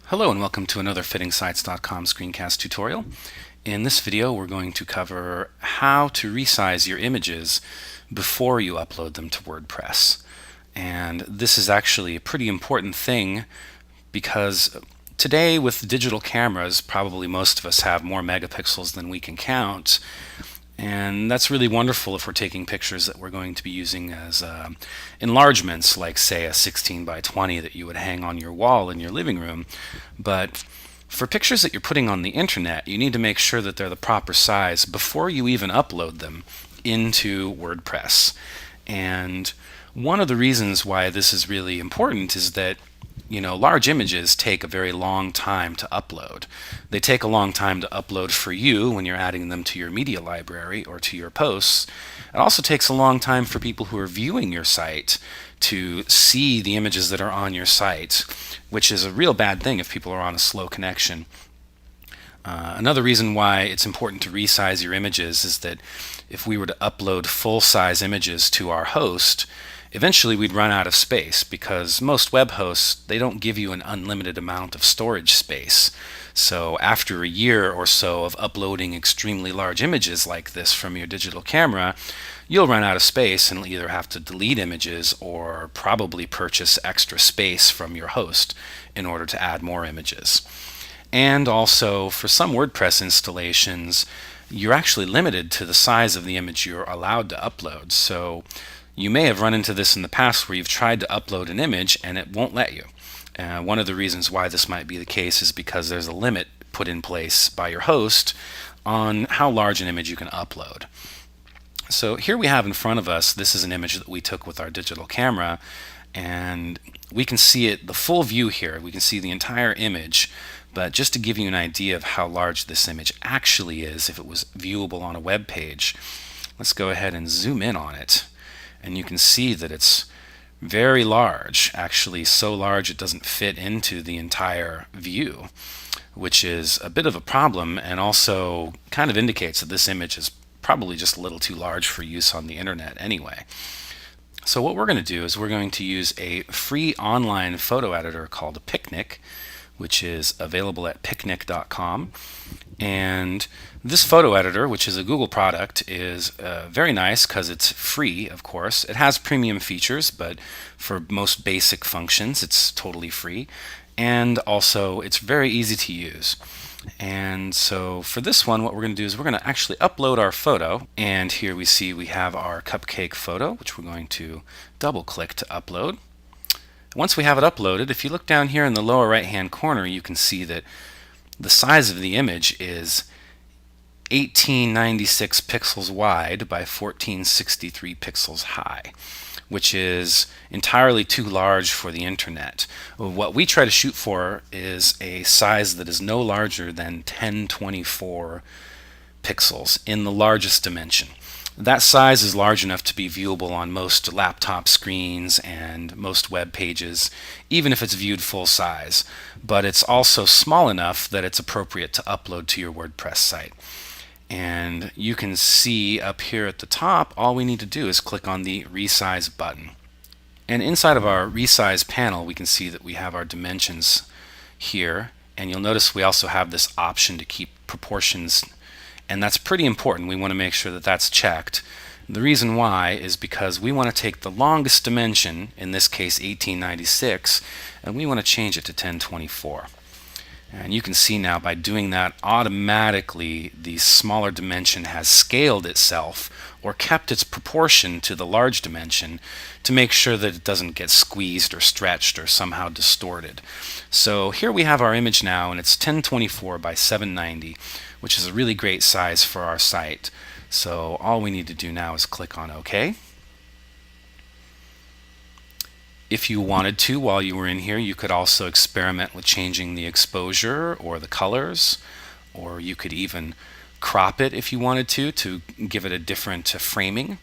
Hello and welcome to another FittingSites.com screencast tutorial. In this video we're going to cover how to resize your images before you upload them to WordPress. And this is actually a pretty important thing because today with digital cameras probably most of us have more megapixels than we can count. And that's really wonderful if we're taking pictures that we're going to be using as enlargements, like say a 16 by 20 that you would hang on your wall in your living room. But for pictures that you're putting on the internet, you need to make sure that they're the proper size before you even upload them into WordPress. And one of the reasons why this is really important is that large images take a very long time to upload. They take a long time to upload for you when you're adding them to your media library or to your posts. It also takes a long time for people who are viewing your site to see the images that are on your site, which is a real bad thing if people are on a slow connection. Another reason why it's important to resize your images is that if we were to upload full-size images to our host, eventually we'd run out of space because most web hosts, they don't give you an unlimited amount of storage space. So after a year or so of uploading extremely large images like this from your digital camera, you'll run out of space and either have to delete images or probably purchase extra space from your host in order to add more images. And also, for some WordPress installations, you're actually limited to the size of the image you're allowed to upload. So you may have run into this in the past where you've tried to upload an image and it won't let you. One of the reasons why this might be the case is because there's a limit put in place by your host on how large an image you can upload. So here we have in front of us, this is an image that we took with our digital camera, and we can see it, the full view here. We can see the entire image, but just to give you an idea of how large this image actually is if it was viewable on a web page, let's go ahead and zoom in on it. And you can see that it's very large, actually so large it doesn't fit into the entire view, which is a bit of a problem and also kind of indicates that this image is probably just a little too large for use on the internet anyway. So what we're going to do is we're going to use a free online photo editor called Picnik, which is available at picnik.com. And this photo editor, which is a Google product, is very nice because it's free, of course. It has premium features, but for most basic functions, it's totally free. And also, it's very easy to use. And so for this one, what we're going to do is we're going to actually upload our photo. And here we see we have our cupcake photo, which we're going to double click to upload. Once we have it uploaded, if you look down here in the lower right hand corner, you can see that the size of the image is 1896 pixels wide by 1463 pixels high, which is entirely too large for the internet. What we try to shoot for is a size that is no larger than 1024 pixels in the largest dimension. That size is large enough to be viewable on most laptop screens and most web pages, even if it's viewed full size. But it's also small enough that it's appropriate to upload to your WordPress site. And you can see up here at the top, all we need to do is click on the Resize button. And inside of our Resize panel, we can see that we have our dimensions here. And you'll notice we also have this option to keep proportions, and that's pretty important. We want to make sure that that's checked. The reason why is because we want to take the longest dimension, in this case 1896, and we want to change it to 1024. And you can see now by doing that, automatically the smaller dimension has scaled itself or kept its proportion to the large dimension to make sure that it doesn't get squeezed or stretched or somehow distorted. So here we have our image now, and it's 1024 by 790, which is a really great size for our site. So all we need to do now is click on OK. If you wanted to, while you were in here, you could also experiment with changing the exposure or the colors, or you could even crop it if you wanted to give it a different framing.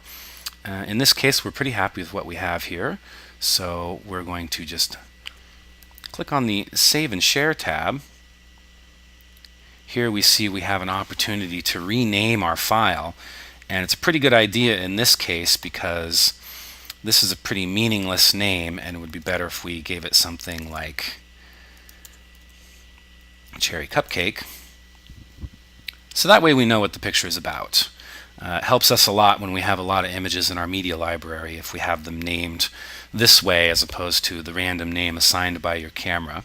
In this case, we're pretty happy with what we have here, so we're going to just click on the Save and Share tab. Here we see we have an opportunity to rename our file, and it's a pretty good idea in this case because this is a pretty meaningless name, and it would be better if we gave it something like cherry cupcake. So that way we know what the picture is about. It helps us a lot when we have a lot of images in our media library if we have them named this way as opposed to the random name assigned by your camera.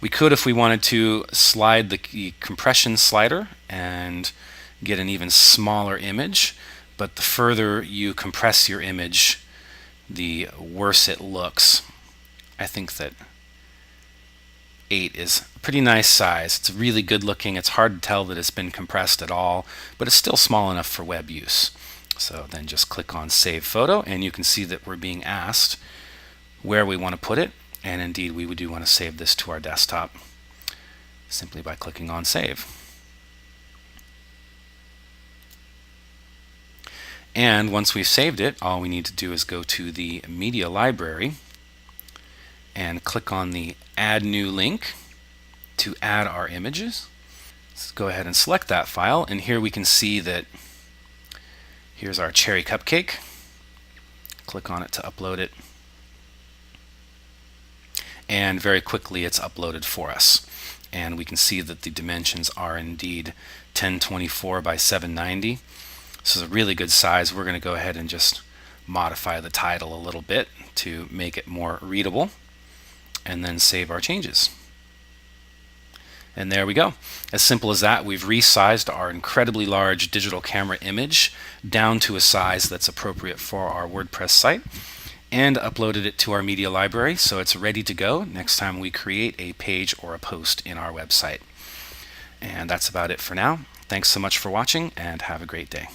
We could, if we wanted to, slide the compression slider and get an even smaller image, but the further you compress your image, the worse it looks. I think that 8 is a pretty nice size. It's really good looking. It's hard to tell that it's been compressed at all, but it's still small enough for web use. So then just click on Save Photo, and you can see that we're being asked where we want to put it. And indeed, we do want to save this to our desktop simply by clicking on Save. And once we've saved it, all we need to do is go to the media library and click on the Add New Link to add our images. Let's go ahead and select that file, and here we can see that here's our cherry cupcake. Click on it to upload it. And very quickly it's uploaded for us. And we can see that the dimensions are indeed 1024 by 790. This is a really good size. We're going to go ahead and just modify the title a little bit to make it more readable, and then save our changes. And there we go. As simple as that, we've resized our incredibly large digital camera image down to a size that's appropriate for our WordPress site, and uploaded it to our media library so it's ready to go next time we create a page or a post in our website. And that's about it for now. Thanks so much for watching, and have a great day.